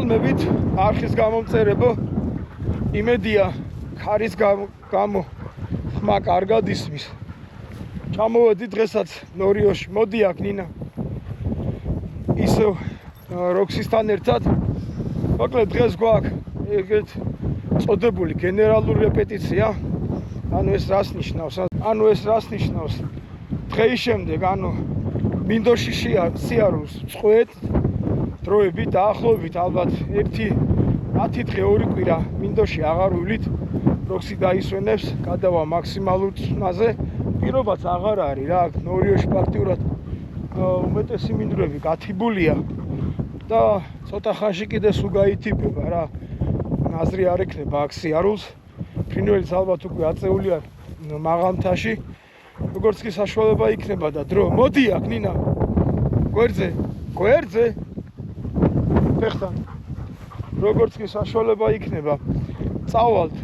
მოგესალმებით, არხის გამომწერებო. იმედია, ქარის გამო ხმა კარგად ისმის. ჩამოვედი დღესაც ნორიოში, მოდი აქ ნინა. ისევ როქსისთან ერთად. მოკლედ დღეს გვაქვს ეგეთ წოდებული გენერალური რეპეტიცია. ანუ ეს რას ნიშნავს? დღეის შემდეგ, მინდორში სიარულს წყვეთ დროებით დაახლოებით ალბათ 10 დღე 2 კვირა მინდორში აღარ ვივლით. როქსი დაისვენებს, გადავა მაქსიმალურ წვნაზე. პირობაც აღარ არის რა, ნორიოში ფაქტიურად უმეტესი მინდვრები გათიბულია და ცოტა ხანში კიდე სულ გაითიბება რა. აზრი არ ექნება აქ სიარულს. ფრინველიც ალბათ უკვე აწეული არ მაღალმთაში. როგორც კი საშუალება იქნება და დრო. მოდი აქ ნინა. გვერდზე. ფეხთან. როგორც კი საშუალება იქნება, წავალთ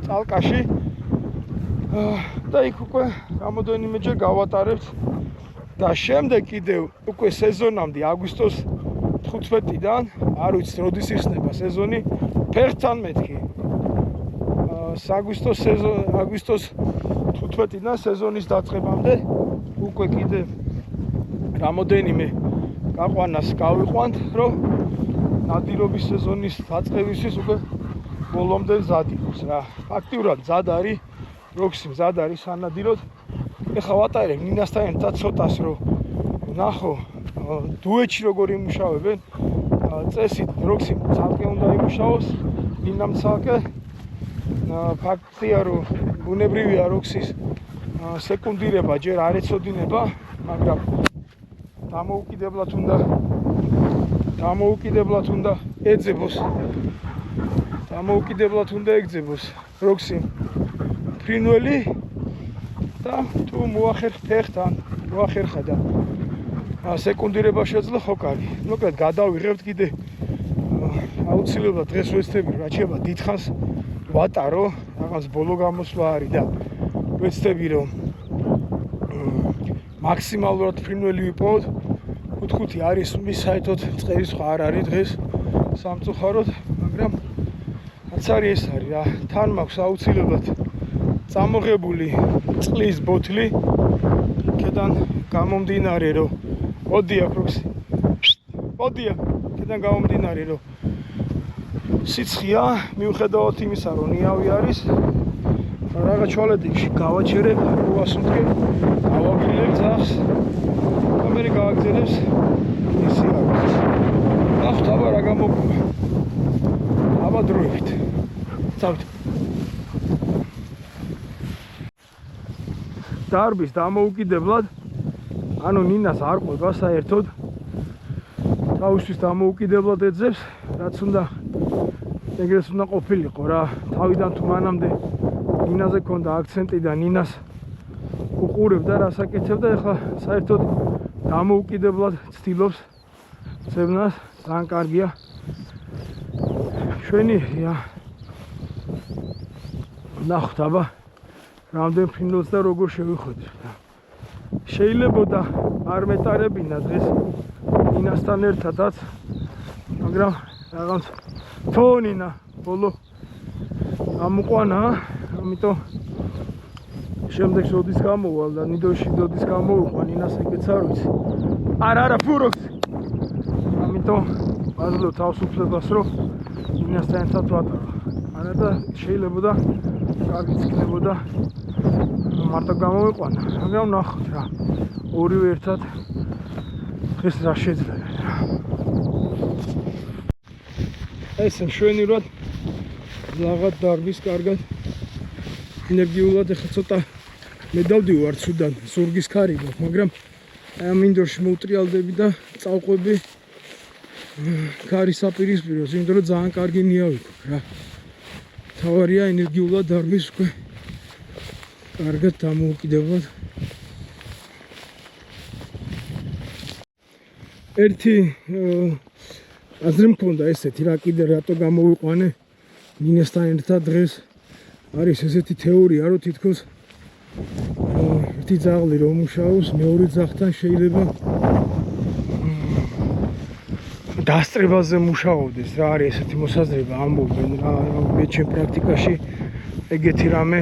წალკაში. და იქ უკვე რამოდენიმეჯერ გავატარებთ და შემდეგ კიდევ უკვე სეზონამდე აგვისტოს 15-დან, არ ვიცი როდის იხსნება სეზონი, ფეხთან მეთქი. აგვისტოს 15-დან სეზონის დაწყებამდე უკვე კიდე რამოდენიმე გაყვანას გავიყვანთ, რომ ნადირობის სეზონის დაწყებისთვის უკვე ბოლომდე მზად იყოს რა. ფაქტიურად მზად არის, როქსი მზად არის სანადიროდ. ეხლა ვატარებ ნინასთან ერთად ცოტას, რომ ნახო დუეტში როგორ იმუშავებენ. წესით როქსი ცალკე უნდა იმუშაოს, ნინამ ცალკე. ფაქტია, რომ ბუნებრივია როქსის სეკუნდირება ჯერ არ ეცოდინება, მაგრამ დამოუკიდებლად უნდა ეგძებოს როქსი ფრინველი და თუ მოახერხა და სეკუნდირება შეძლო ხო კარგი. მოკლედ გადავიღებთ კიდე აუცილებლად დღეს ვეცდები რა შეიძლება დიდხანს ვატარო, რაღაც ბოლო გამოსვლა არის და ვეცდები რომ მაქსიმალურად ფრინველი ვიპოვოთ. 5 არის მის საერთოდ წყერის სხვა არ არის დღეს სამწუხაროდ, მაგრამ რაც არის ეს არის რა. თან მაქვს აუცილებლად წამოღებული წყლის ბოთლი, იქიდან გამომდინარე რომ იქიდან გამომდინარე რომ სიცხეა, მიუხედავად იმისა რომ ნიავი არის, რაღაც ჩვალეთში გავაჩერებ, როასუნთქე, გავაგრილებ ძაღლს, ამერე გავაგზელებს ისი არის. ნახოთ აბა რა გამოგვა. აბა დროებით. წავით. დარბის დამოუკიდებლად, ნინას არ ყვება საერთოდ. თავისთვის დამოუკიდებლად ეძებს, რაც უნდა ეგრეს უნდა ყოფილიყო რა. თავიდან თუ მანამდე ნინაზე ქონდა აქცენტი და ნინას უყურებდა რას აკეთებდა, ეხლა საერთოდ დამოუკიდებლად ცდილობს ძებნას, ძალიან კარგია. ჩვენი ნახოთ აბა რამდენ ფრინველს და როგორ შევიხვედრით. შეიძლებოდა არ მეტარებინა დღეს ნინასთან ერთადაც, მაგრამ რაღაც თონინა ბოლო ამოყვანა, ამიტომ შემდეგს როდის გამოვალ და ნიდოში როდის გამოვიყვან ნინას ეგეც არ ვიცი. არა ფუროქს. ამიტომ ვაძლევ თავისუფლებას რომ ნინასთან ერთად ვატარო. არა და შეიძლებოდა კარგიც იქნებოდა მარტო გამოვიყვანა, მაგრამ ნახოთ რა. ორივე ერთად დღეს რა შეძლება. ესე მშვენივრად ლაღად დარბის კარგად ენერგიულად ეხლა ცოტა მე დავდივარ ცუდად ზურგის ქარი გვაქვს, მაგრამ ამ მინდორში მოვტრიალდები და წავყვები ქარის საპირისპიროს, იმიტომ რომ ძალიან კარგი ნიავი გვაქვს რა. თავარია ენერგიულად დარბის უკვე კარგად დამოუკიდებლად. ერთი აზრი მქონდა ესეთი რა, კიდე რატო გამოვიყვანე ნინასთან ერთად დღეს. არის ესეთი თეორია, რომ თითქოს ერთი ძაღლი რომ მუშაობს, მეორე ძაღლთან შეიძლება დასწრებაზე მუშაობდეს რა არის ესეთი მოსაზრება ამბობენ რა მე ჩემ პრაქტიკაში ეგეთი რამე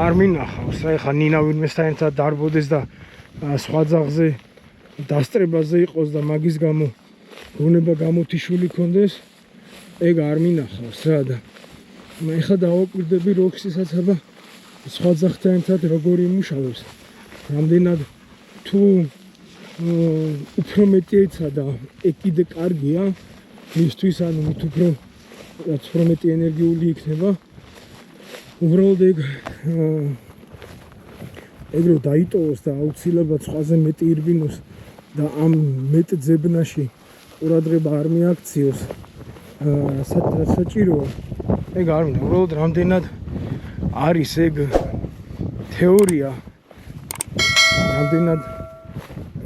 არ მინახავს რა ეხა ნინა ვინმესთან ერთად დარბოდეს და სხვა ძაღლზე დასწრებაზე იყოს და მაგის გამო რონება გამოთიშული ქონდეს ეგ არ მინახავს რა და ეხა დავაკვირდები როქსისაც აბა სხვა ძაღლთან ერთად როგორი იმუშავებს რამდენად თუ უფრო მეტი ეცადა ეგ კიდე კარგია მისთვის ანუ მით უფრო რაც უფრო მეტი ენერგიული იქნება უბრალოდ ეგ რო დაიტოვოს და აუცილებლად სხვაზე მეტი ირბინოს და ამ მეტ ძებნაში ყურადღება არ მიაქციოს რაც საჭიროა ეგ არ მინდა უბრალოდ რამდენად არის ეგ თეორია რამდენად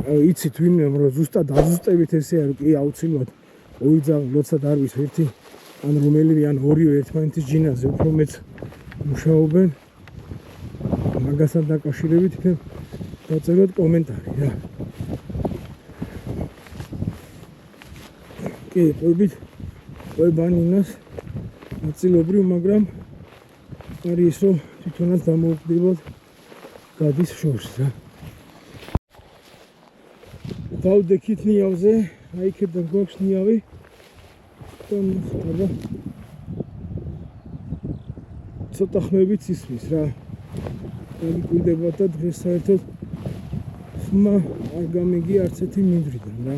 იცით ვინმე რომ ზუსტად დაზუსტებით ესე არის კი აუცილებლად ორი ძაღლი როდესაც არის ერთი ან რომელივე ან ორივე ერთმანეთის ჯინაზე უფრო მეც მუშაობენ მაგასთან დაკავშირებით თქვენ დაწეროთ კომენტარი რა კი ყვებით ყვებანინას ნაწილობრივ მაგრამ არის რომ თვითონაც დამოუკიდებლად გადის შორს რა დავდექით ნიავზე აი იქიდან გვაქვს ნიავი და ცოტა ხმებით ისმის რა გვიკვირდება და დღეს საერთოდ ხმა არ გამიგია არც ერთი მინდვრიდან რა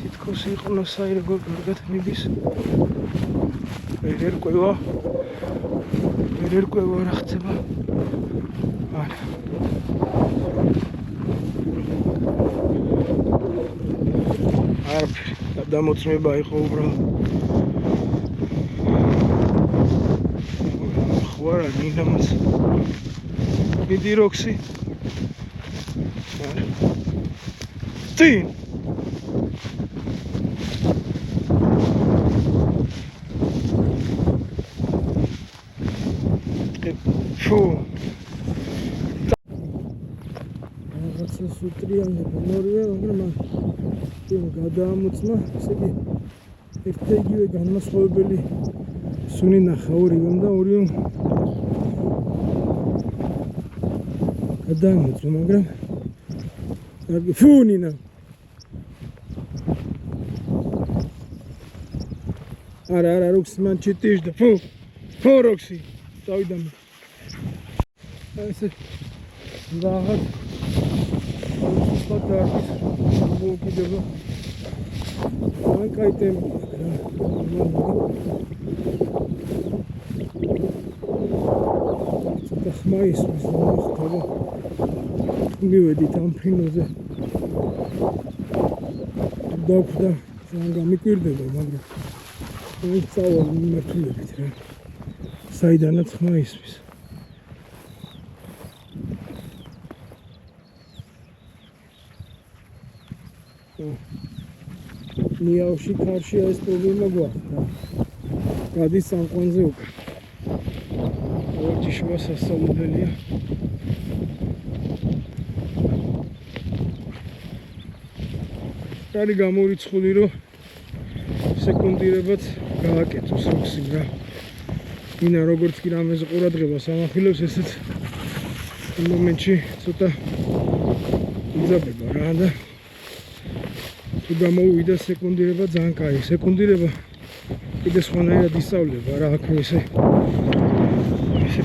თითქოს იყვნოს აი როგორ კარგად მიდის ვერ ერკვევა რა ხდება არა არაფერი გადამოწმება იყო უბრალოდ ხوارა ნინამაც მიდი როქსი წინ ფუ რაღაცა სუტრიანდება ნორვე მაგრამ გადაამოწმა ესე იგი ერთ-იგივე განმასხვავებელი სუნი ნახა ორივემ და ორივემ გადაამოწმა მაგრამ კარგი ფუ ნინა არა როქსი მან ჩიტიშდა ფუ როქსი წავიდა მე ესე რაღაც სხვა არის მოგიდება ან кайტემ ცოტა ხმა ისმის და ხდება მივედით ამ ფრინოზე დაგვდა ძალიან გამიკვირდება მაგრამ ეს წავალ მიმართულებით რა საიდანაც ხმა ისმის ნიავში ქარში ეს პრობლემა გვაქვს გადის სამყონზე უკან ორჯიშვა სასწავლებელია კარი გამორიცხული რომ სეკუნდირებად გააკეთოს როქსი რა ინა როგორც კი რამეზე ყურადღებას ამახვილებს ესეც იმ მომენტში ცოტა იძაბება რა და თუ გამოვიდა სეკუნდირება ძალიან კაი სეკუნდირება კიდე სხვანაირად ისწავლება რა აქ ესე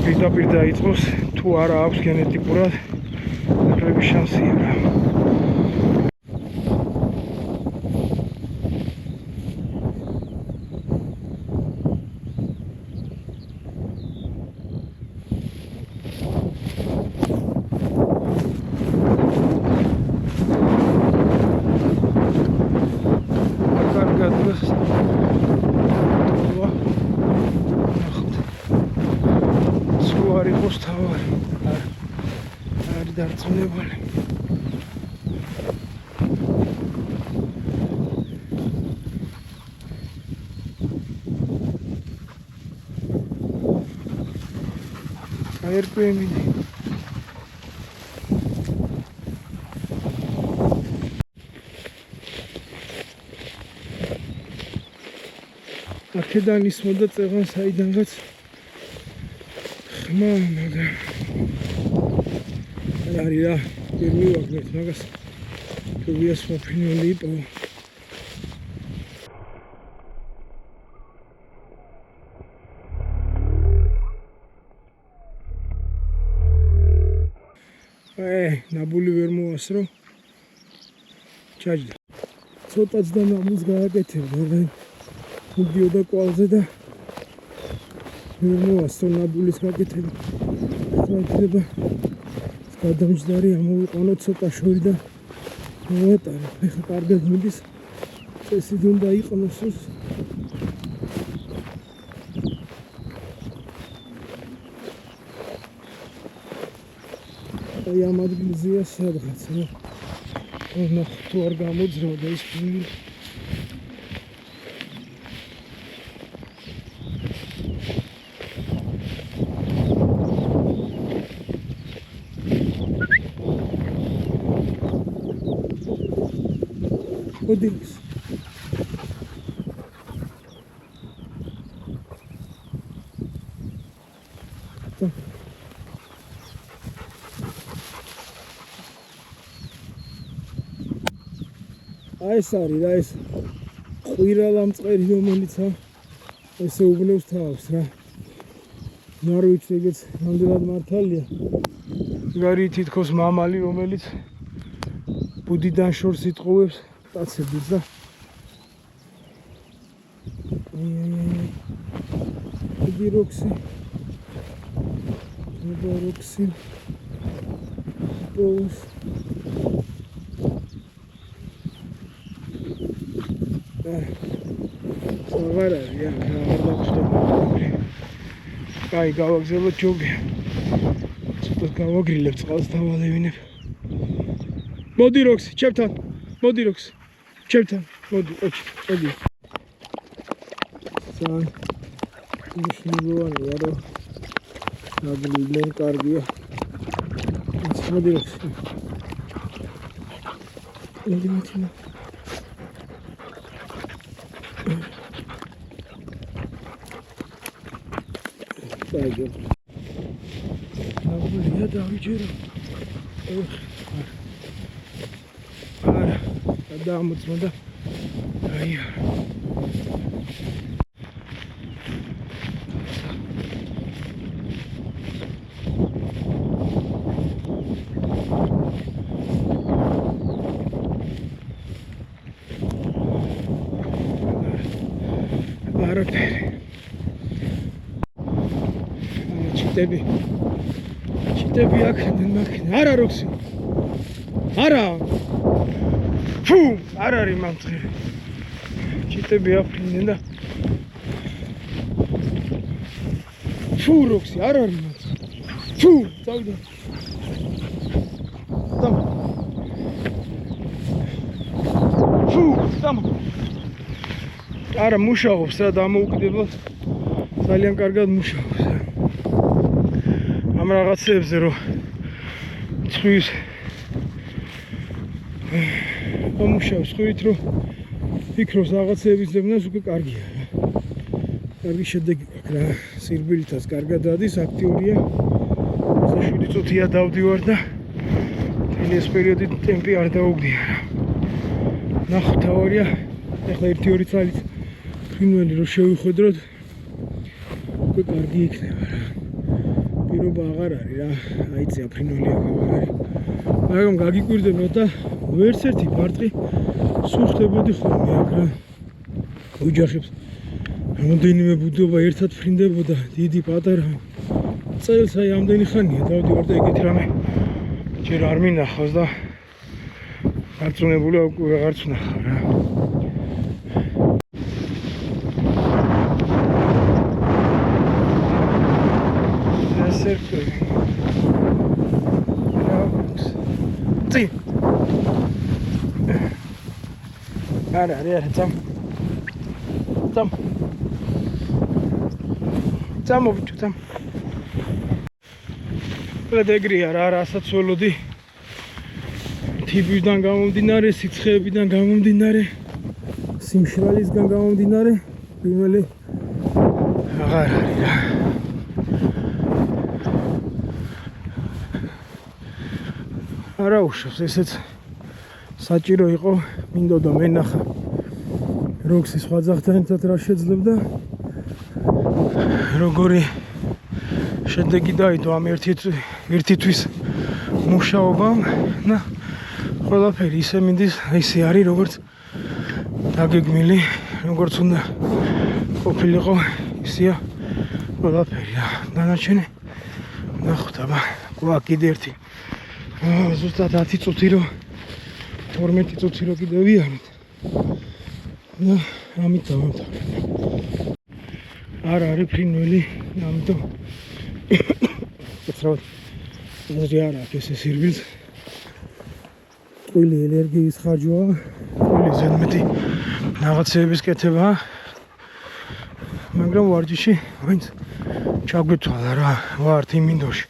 პირდაპირ დაიწყოს თუ არა აქვს გენეტიკურად ნაკლები შანსია რა დარწმუნებული ერკვე მიდი აქედან ისმოდა წეღან საიდანღაც ხმა, მაგრამ არ არის რა, ვერ მივაგნებთ მაგას. Previous opinion lipo. ნაბული ვერ მოასრო. ჩაჯდა. ცოტაც და ნამუს გააკეთებდა, რა. მიდიოდა კვალზე და ვერ მოასრო ნაბულის გაკეთება. ხალხება გადამჯდარი ამოვიყანო ცოტა შორი და მოვატარო. ეხლა კარგად მიდის. წესი უნდა იყნოს. აი ამ ადგილზეა სადღაც, რა. ნახ თუ არ გამოძრავდა ის ფილმი. Odins. ეს არის რა ეს ყვირალამწყერი რომელიცა ესე უბნევს თავს რა. არ ვიცი ეგეც ნამდვილად მართალია. გარი თითქოს მამალი რომელიც ბუდიდან შორს იტყუებს კაცებს და ბიროქსი ბიროქსი პოს აღარ არის რა დავხსნა. კაი გავაგზავნოთ ჯობია. ცოტა გავაგრილებ წყალს დავალევინებ. მოდი როქსი, ჩემთან. მოდი როქსი. ჩემთან. მოდი, ოჩი. სან მნიშვნელოვანია რომ ნაბლიდან კარგია. მოდი როქსი. მოდი მოდი. Saygı. Buraya da uçuyorum. Ara. Daha mutlu da. Ay. Ara peri. ჩიტები აქედან მაქედან არა როქსი არა ფუ არ არის მამწერი ჩიტები აფრინდნენ და ფუ როქსი არ არის მამწერი ფუ წავიდა დამ ფუ დამ არა მუშაობს რა დამოუკიდებლად ძალიან კარგად მუშაობს ამ რაღაცებზე რომ ცხვის მომუშავს ხვით რომ ფიქრობს რაღაცების ძებნას უკვე კარგია რა. კარგი შედეგი აქვს რა. სირბილითაც კარგად დადის, აქტიურია. 7 წუთია დავდივარ და თელი ეს პერიოდი ტემპი არ დაუგდია რა. ნახოთ თავარია. ეხლა 1-2 წელიწად ფრინველი რომ შევიხვედროთ უკვე კარგი იქნება რა. პირობა აღარ არის რა. აიწია ფრინველი აღარ არის. მაგრამ გაგიკვირდებოდა და ვერც ერთი პარტი სულ ხდებოდი ხოლმე აქ რა. ოჯახებს რამდენიმე ბუდობა ერთად ფრინდებოდა, დიდი პატარა. წელს აი ამდენი ხანია დავდივარ და ეგეთი რამე ჯერ არ მინახავს და არწმუნებული უკვე აღარც ვნახავ რა. Ці. Არა, წამ. მოვიჭო, წამ. პედეგრია რა, რასაც ველოდი. თიბიდან გამომდინარე, სიცხეებიდან გამომდინარე, სიმშრალისგან გამომდინარე, პირველი აღარ არის რა. არა უშავს, ესეც საჭირო იყო, მინდოდა მენახა როქსი სხვა ძაღლთან ერთად რა შეძლებდა. როგორი შედეგი დაიდო ამ ერთი თვის მუშაობამ და ყველაფერი ისე მინდის, ისე არის როგორც დაგეგმილი, როგორც უნდა ყოფილიყო, ისეა ყველაფერი. დანარჩენი ნახოთ, აბა გვაქვს კიდე ერთი ზუსტად 10 წუთი რო 12 წუთი რო კიდე ვიარეთ და ამით დავამთავრებ. არ არის ფრინველი, ამიტომ ეცრავთ აზრი არ აქვს ესე სირბილს. ყველი ენერგიის ხარჯვაა, ყველი ზედმეტი რაღაცეების კეთებაა, მაგრამ ვარჯიში ვინც ჩაგვეთვალა რა, ვართ იმ მინდორში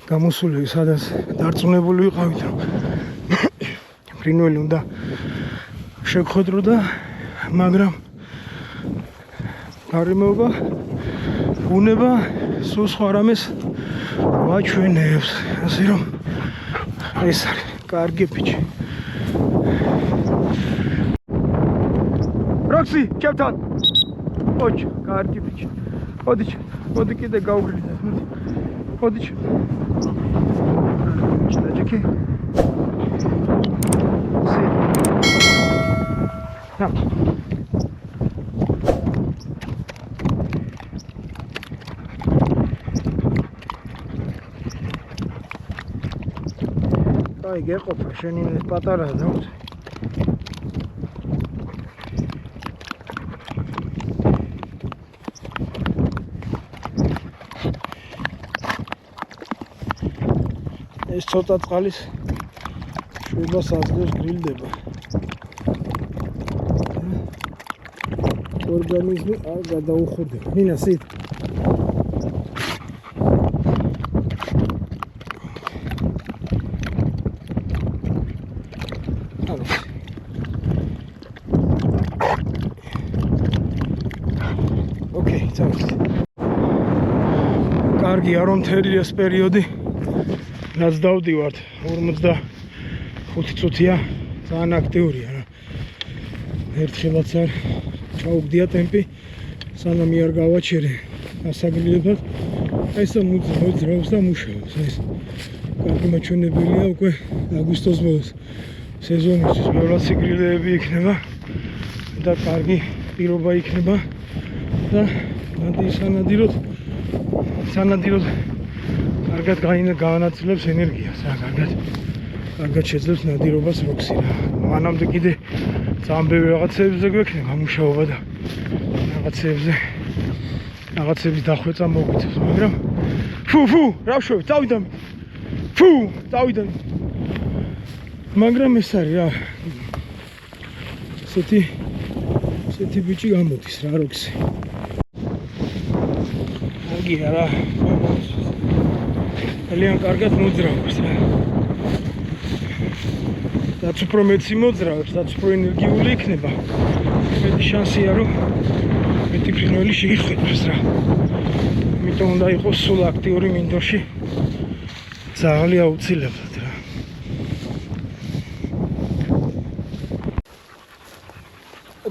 გამოსული, სადაც დარწმუნებული ვიყავით, რომ ფრინველი უნდა შეგხვედრო და მაგრამ გარემოება, ბუნება სულ სხვა რამეს ვაჩვენებს, ასე რომ ეს არის კარგი ბიჭი. როქსი, ჩემთან. ოჩ, კარგი ბიჭი. მოდი კიდე გავგრილდეთ, მოდი. მოდი. ჩდაჭიკი. სი. აი გეყოფა შენი პატარაა და ეს ცოტა წყალის შვებას აძლევს გრილდება. ორგანიზმი არ გადაუხურდება. მინა სით კარგია რომ მთელი ეს პერიოდი რაც დავდივართ 45 წუთია, ძალიან აქტიურია რა. ერთხელაც არ ჩაუგდია ტემპი, სანამ არ გავაჩერე ასაგრილებად. ესა მოძრაობს და მუშაობს. ეს კარგი მაჩვენებელია უკვე აგვისტოს ბოლოს სეზონისთვის ბევრად სიგრილეები იქნება და კარგი პირობა იქნება და სანადიროდ კარგად გაანაწილებს ენერგიას რა, კარგად შეძლებს ნადირობას როქსი რა. მანამდე კიდე ძალიან ბევრი რაღაცებზე გვექნება მუშაობა და რაღაცების დახვეწა მოგვიწევს, მაგრამ რავშვები, დავიდან. მაგრამ ეს არის რა. ესეთი ბიჭი გამოდის რა როქსი. კარგია რა. ძალიან კარგად მოძრაობს რა. რაც უფრო მეტი მოძრაობს, რაც უფრო ენერგიული იქნება, მეტი შანსია რომ მეტი ფრინველი შეიხვედროს რა. ამიტომ უნდა იყოს სულ აქტიური მინდორში ძაღლი აუცილებლად რა.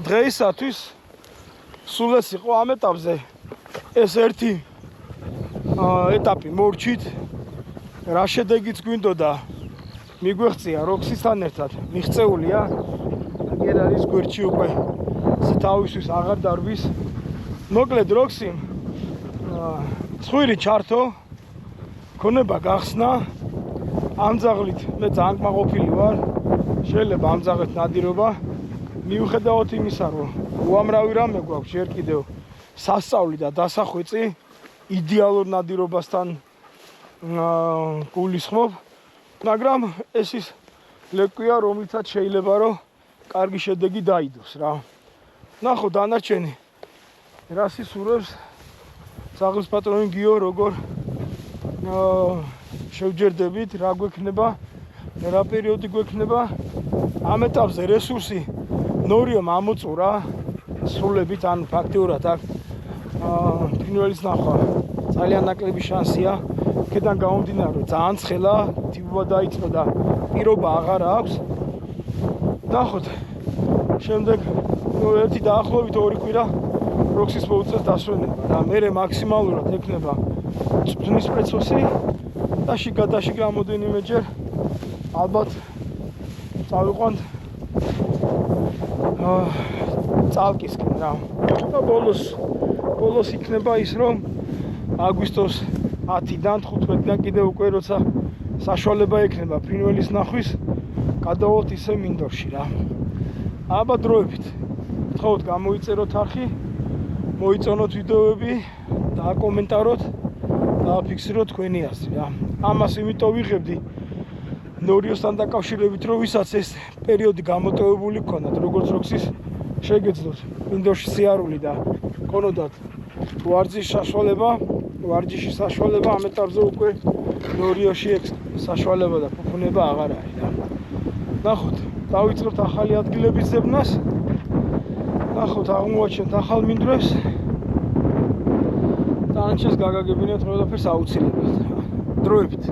დღეისათვის სულ ეს იყო ამ ეტაპზე. ეს ერთი ეტაპი მორჩით. რა შედეგიც გვინდოდა მიგვეღწია როქსისთან ერთად, მიღწეულია. აგერ არის გვერდში უკვე თავისთვის აღარ დარბის. მოკლედ როქსიმ ცხვირი ჩართო, ქონება გახსნა. ამ ძაღლით მე ძალიან კმაყოფილი ვარ. შეიძლება ამ ძაღლით ნადირობა მიუხედავად იმისა, რომ უამრავი რამე გვაქვს ჯერ კიდევ სასწავლი და დასახვეწი იდეალურ ნადირობასთან გულისხმობ, მაგრამ ეს ის ლეკვია, რომლითაც შეიძლება რომ კარგი შედეგი დაიდოს რა. ნახო დანარჩენი რას ისურვებს ძაღლის პატრონი გიო, როგორ შევჯერდებით, რა გვექნება, რა პერიოდი გვექნება. ამ ეტაპზე რესურსი ნორიომ ამოწურა სრულებით, ან ფაქტიურად აქ ფრინველის ნახვა ძალიან ნაკლები შანსია. აქედან გამომდინარე, ძალიან ცხელა, თიბობა დაიწყო და პირობა აღარ აქვს. ნახოთ. შემდეგ ერთი დაახლოებით 2 კვირა პროქსის მოუწევს დასვენება და მერე მაქსიმალურად ექნება წვნის პროცესი და შიგადაში რამოდენიმეჯერ ალბათ წავიყვანთ წალკისკენ რა. და ბოლოს იქნება ის რომ აგვისტოს 10-დან 15-დან კიდევ უკვე როცა საშუალება ექნება ფრინველის ნახვის გადავალთ ისე მინდორში რა. ალბათ დროებით გთხოვთ გამოიწეროთ არხი, მოიწონოთ ვიდეოები და აკომენტაროთ და აფიქსიროთ თქვენი აზრი რა. ამას იმიტომ ვიღებდი ნორიოსთან დაკავშირებით, რომ ვისაც ეს პერიოდი გამოტოვებული გქონდათ, როგორც როქსის შეგეძლოთ მინდორში სიარული და გქონოდათ ვარჯიშის საშუალება ამ ეტაპზე უკვე ნორიოში საშუალება და ფუფუნება აღარ არის რა. ნახოთ, დავიწყებთ ახალი ადგილების ძებნას. ნახოთ, აღმოვაჩენთ ახალ მინდვრებს. დანარჩენს გაგაგებინებთ ყველაფერს აუცილებლად. დროებით.